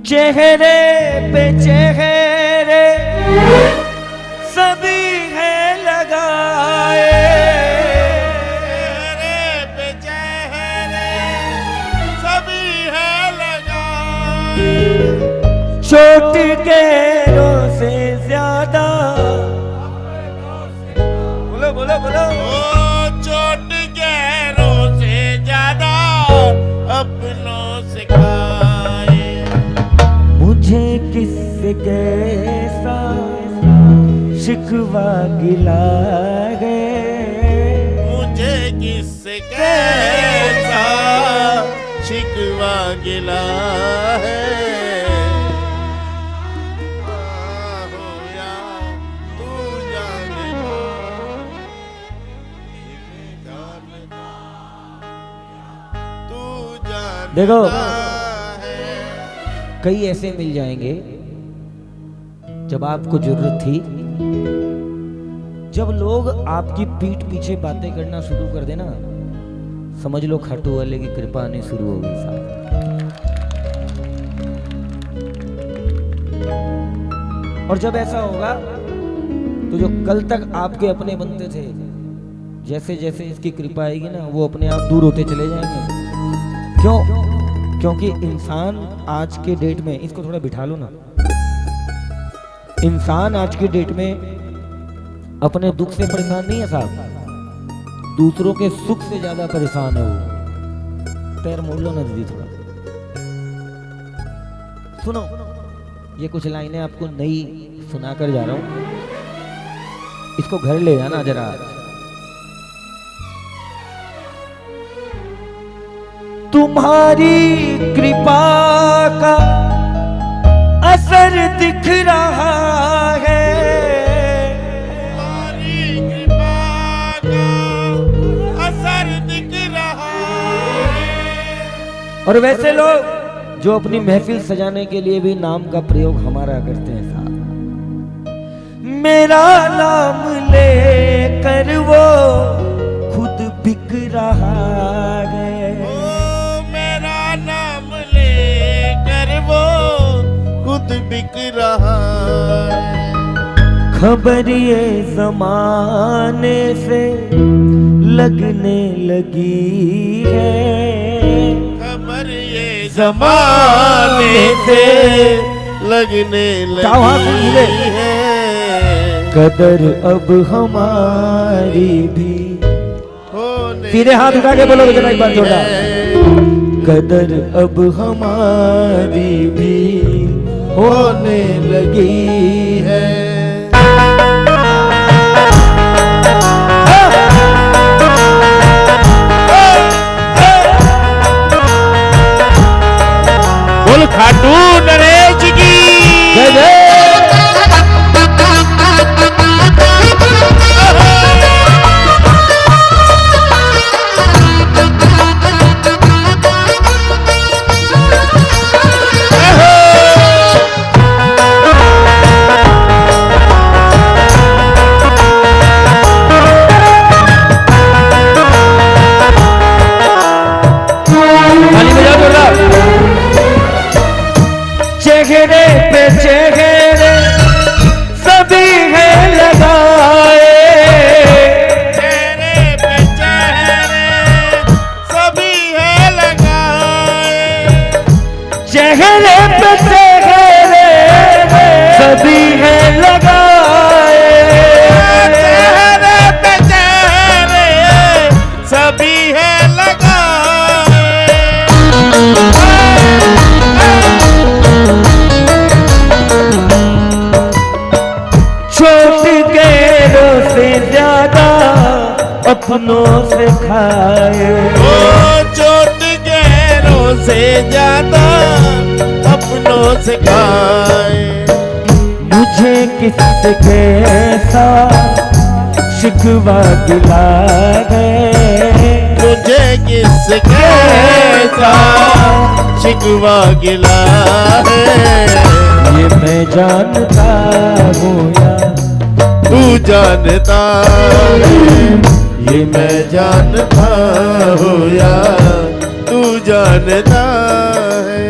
चेहरे पे चेहरे सभी है लगाए, चेहरे पे चेहरे सभी है लगाए, चोट गैरों से ज्यादा, बोलो बोलो बोलो, ओ चोट गैरों से ज्यादा अपनों से खाए। मुझे किससे कैसा शिकवा गिला है, मुझे किससे कैसा शिकवा गिला है, हो या तू जाने, तू जानता देखो, है। कई ऐसे मिल जाएंगे जब आपको जरूरत थी, जब लोग आपकी पीठ पीछे बातें करना शुरू कर देना, समझ लो खाटू वाले की कृपा आनी शुरू हो गई साहब। और जब ऐसा होगा तो जो कल तक आपके अपने बनते थे, जैसे जैसे इसकी कृपा आएगी ना, वो अपने आप दूर होते चले जाएंगे। क्यों? क्योंकि इंसान आज के डेट में, इसको थोड़ा बिठा लो ना, इंसान आज की डेट में अपने दुख से परेशान नहीं है साहब, दूसरों के सुख से ज्यादा परेशान है वो। पैर मोड़ लो ना दीदी थोड़ा। सुनो, ये कुछ लाइनें आपको नई सुनाकर जा रहा हूं, इसको घर ले जाना जरा। तुम्हारी कृपा का असर दिख रहा है, तुम्हारी कृपा का असर दिख रहा है। और वैसे लोग जो अपनी महफिल सजाने के लिए भी नाम का प्रयोग हमारा करते हैं साहब, मेरा नाम लेकर वो खुद बिक रहा है, ओ मेरा नाम लेकर वो खुद बिक रहा है। खबर ये जमाने से लगने लगी है, खबर ये जमाने से लगने लगी है। कदर अब हमारी भी, होने सीधे हाथ उठा के बोलो जरा एक बार छोटा, लगी कदर अब हमारी भी होने लगी है। बोल खाटू नरेश की जय जय। चेहरे पे चेहरे सभी है लगाए, चेहरे पे चेहरे सभी है लगाए, चेहरे पे चेहरे सभी है लगाए, चेहरे पे चेहरे सभी है लगाए। चोट गैरों से ज्यादा अपनों से खाए, ओ चोट गैरों से ज्यादा अपनों से खाए। मुझे किससे कैसा शिकवा गिला है, मुझे किस कैसा शिकवा गिला है। ये मैं जानता हूँ या तू जानता है, ये मैं जानता हूँ या तू जानता है।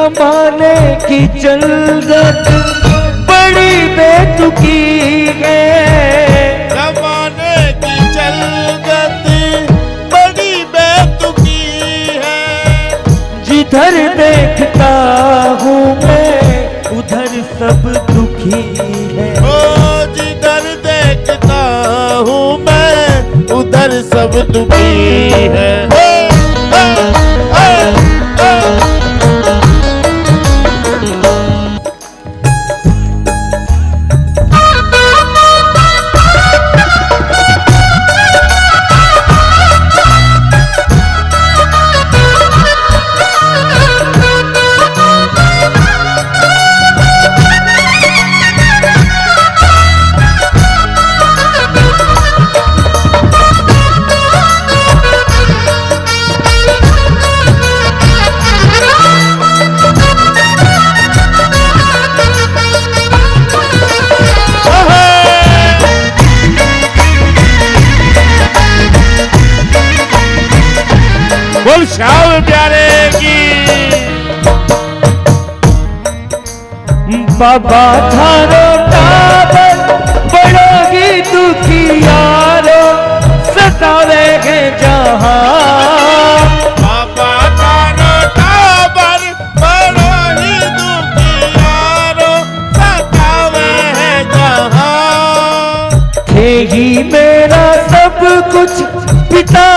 जमाने की चलगत बड़ी बेतुकी है, जमाने की चलगत बड़ी बेतुकी है। जिधर देखता हूँ मैं उधर सब दुखी है। ओ जिधर देखता हूँ मैं उधर सब दुखी है। बोल श्याम प्यारे की। बाबा थारो टाबर बड़ोगी दुखी यारो सतावे है जहां। बाबा थारो टाबर बड़ोगी दुखी यारो सतावे है जहां। थे ही मेरा सब कुछ पिता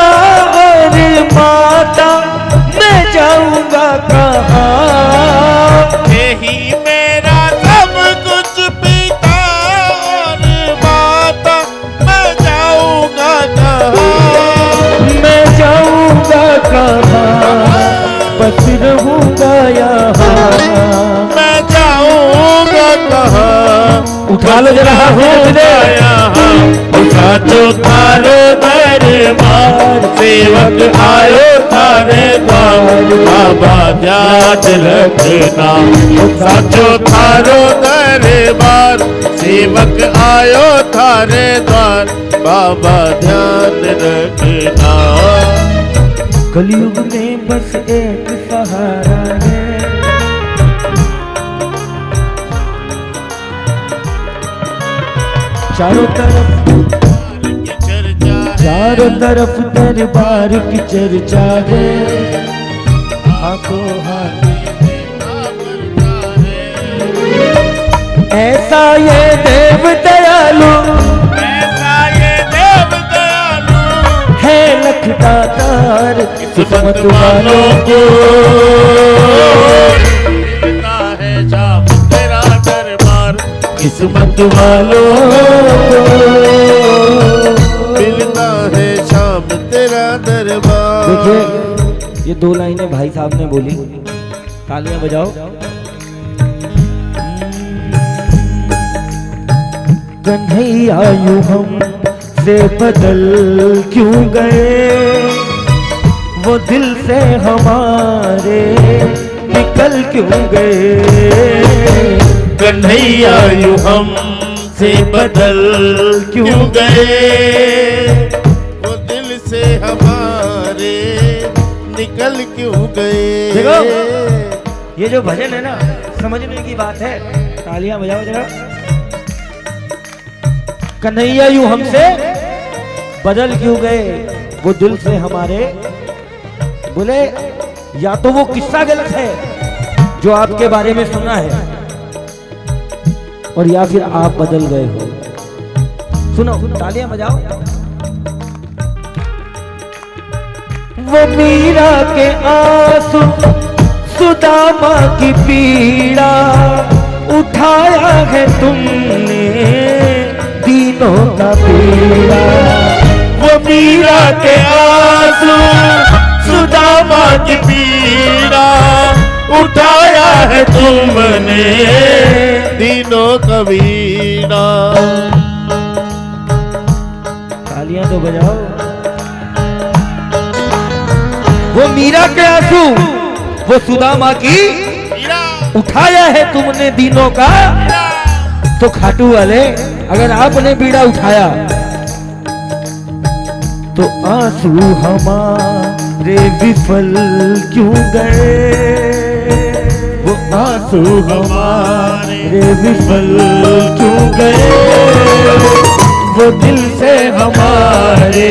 और माता, मैं जाऊंगा कहाँ। यही मेरा सब कुछ पिता और माता, मैं जाऊंगा कहाँ। मैं जाऊंगा कहाँ, बस रहूंगा यहाँ। मैं जाऊंगा कहाँ, उठा लो जरा साचो थारो दरबार, सेवक आयो थारे द्वार, बाबा ध्यान रखना। साचो थारो दरबार, सेवक आयो थारे द्वार, बाबा ध्यान रखना। कलयुग में बस एक सहारा है, चारों तरफ दरबार की चर्चा है। हाथों हाथ ऐसा ये देव दयालु, ऐसा ये देव दयालु है लखदातार किस्मत वालों को। मिलता है जाम तेरा दरबार, किस्मत वालों को मिलता है शाम तेरा दरबार। देखिए ये दो लाइनें भाई साहब ने बोली, तालियां बजाओ। कन्हैया यूं हम से बदल क्यों गए, वो दिल से हमारे निकल क्यों गए। कन्हैया यूं हम से बदल क्यों गए, वो दिल से हमारे निकल क्यों गए। देखो ये जो भजन है ना, समझने की बात है, तालियां बजाओ जरा। कन्हैया यूं हमसे बदल क्यों गए, वो दिल से हमारे। बोले या तो वो किस्सा गलत है जो आपके बारे में सुना है, और या फिर आप बदल गए हो। सुनो, तालियां बजाओ। वो मीरा के आंसू, सुदामा की पीड़ा, उठाया है तुमने दीनों का पीड़ा। वो मीरा के आंसू, सुदामा की पीड़ा, उठाया है तुमने दीनों का बीड़ा। तालियां तो बजाओ। वो मीरा के आंसू, वो सुदामा की उठाया है तुमने दीनों का। तो खाटू वाले अगर आपने बीड़ा उठाया तो आंसू हमारे विफल क्यों गए। वो आंसू हमारे विफल क्यों गए, वो दिल से हमारे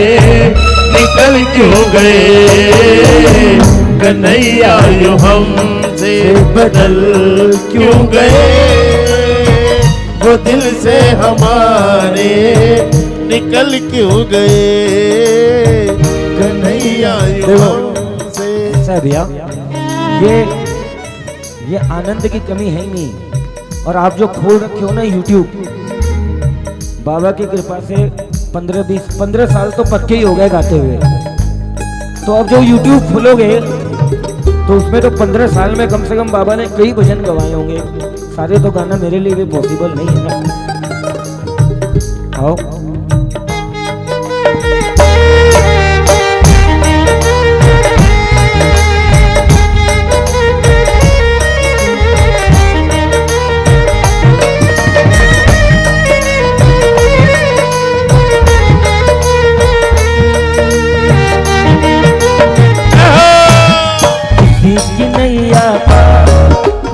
निकल क्यों गए, कन्हैया यूं हमसे बदल क्यों गए, वो दिल से हमारे निकल क्यों गए, कन्हैया यूं हमसे। ऐसा है भैया, ये आनंद की कमी है ही नहीं। और आप जो खोल रखे हो ना YouTube, बाबा की कृपा से 15 साल तो पक्के ही हो गए गाते हुए। तो अब जो YouTube खोलोगे तो उसमें तो 15 साल में कम से कम बाबा ने कई भजन गवाए होंगे। सारे तो गाना मेरे लिए भी पॉसिबल नहीं है ना। आओ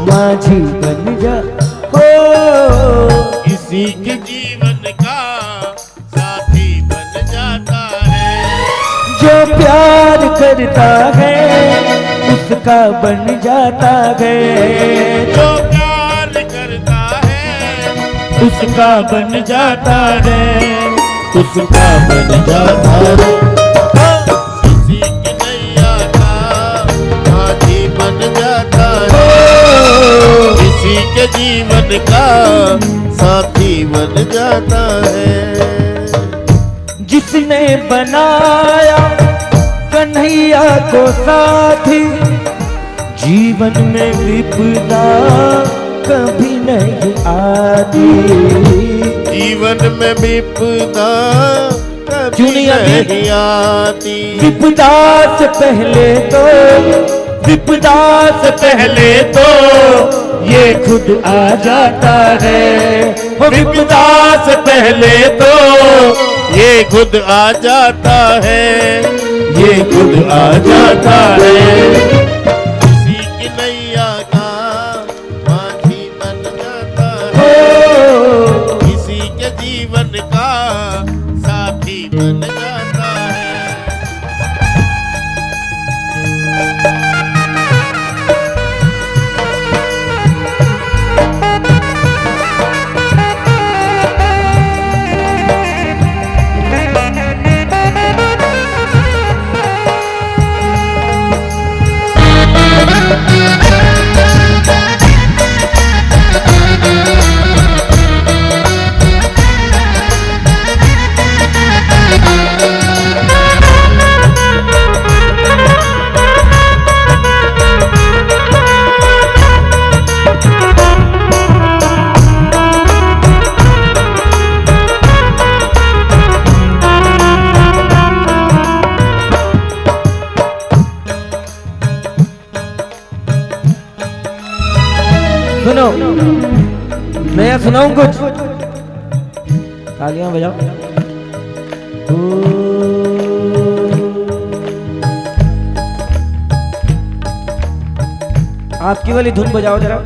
माझी बन जा हो, किसी के जीवन का साथी बन जाता है, जो प्यार करता है उसका बन जाता है, जो प्यार करता है उसका बन जाता है, उसका बन जाता है। किसी की नैया का माझी बन जाता है, किसी के जीवन का साथी बन जाता है। जिसने बनाया कन्हैया को साथी, जीवन में विपदा कभी नहीं आती, जीवन में विपदा कभी नहीं आती, विपदा से पहले तो, विपदा से पहले तो ये खुद आ जाता है, विपदा से पहले तो ये खुद आ जाता है, ये खुद आ जाता है। किसी की नैया का माझी बन जाता है, किसी के जीवन का साथी बन जाता है। सुनो मैं सुनाऊं कुछ, तालियां बजाओ। आपकी वाली धुन बजाओ जरा।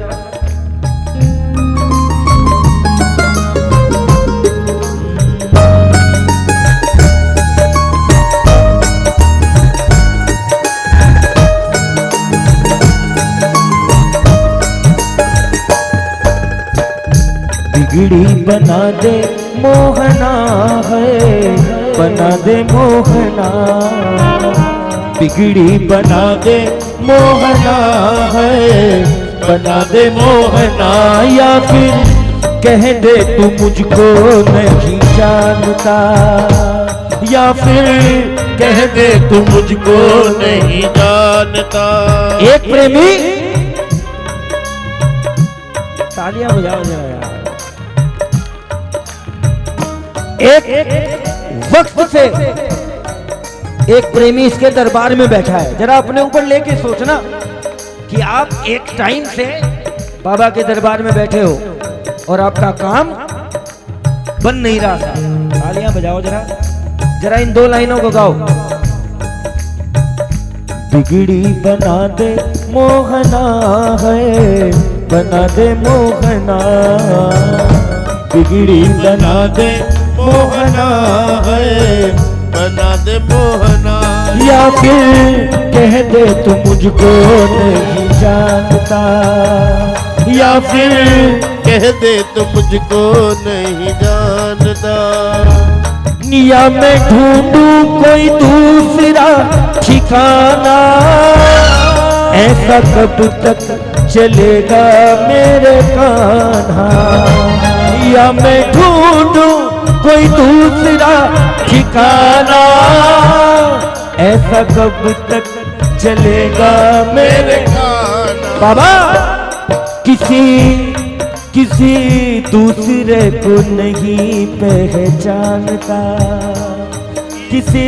बिगड़ी बना दे मोहना है, बना दे मोहना, बिगड़ी बना दे मोहना है, बना दे मोहना, या फिर कह दे तू मुझको नहीं जानता, या फिर कह दे तू मुझको नहीं जानता। एक प्रेमी, तालियां बजाओ जरा यार। एक वक्त से एक प्रेमी इसके दरबार में बैठा है। जरा अपने ऊपर लेके सोचना कि आप एक टाइम से बाबा के दरबार में बैठे हो और आपका काम बन नहीं रहा था। तालियां बजाओ जरा, जरा इन दो लाइनों को गाओ। बिगड़ी बना दे मोहना है, बना दे मोहना, बिगड़ी बना दे मोहना है, बना दे मोहना। या फिर कह दे तू मुझको नहीं जानता, या फिर कह दे तू मुझको नहीं जानता। या मैं ढूंढूं कोई दूसरा ठिकाना, ऐसा कब तक चलेगा मेरे कान्हा। या मैं ढूंढूं कोई दूसरा ठिकाना, ऐसा कब तक चलेगा मेरे कान्हा। बाबा किसी दूसरे को नहीं पहचानता, किसी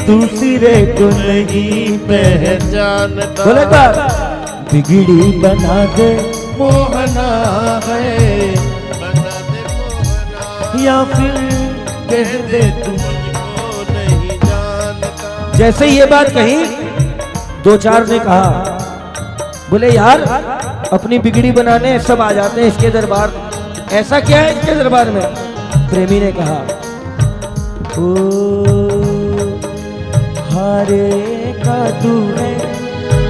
दूसरे को नहीं पहचानता। बोले बात बिगड़ी बना दे मोहना है, बना दे मोहना। या फिर कह दे तू मुझको नहीं जानता। जैसे ये बात कही, दो चार ने कहा बोले यार अपनी बिगड़ी बनाने सब आ जाते हैं इसके दरबार, ऐसा क्या है इसके दरबार में? प्रेमी ने कहा ओ हारे का तू है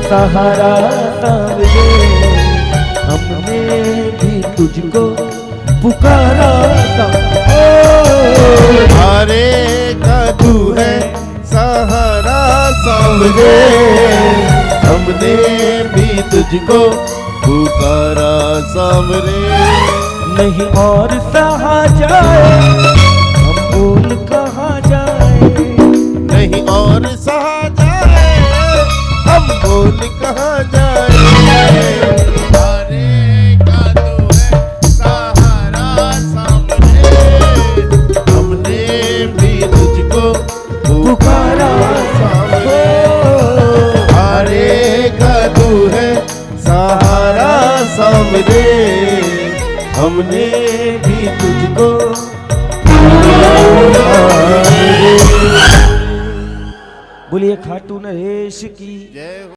सहारा सामने, हमने भी तुझको पुकारा था। ओ हारे का तू है सहारा सामने, हमने भी तुझको पुकारा सामने। नहीं और सहा जाए, हम बोल कहाँ जाए। नहीं और सहा जाए, हम बोल कहाँ जाए। हारे का तू है सहारा सामने, हमने भी तुझको पुकारा सामने। हारे का तू है सहारा सामने, हमने भी तुझको बोलिए खाटू नरेश की जय हो।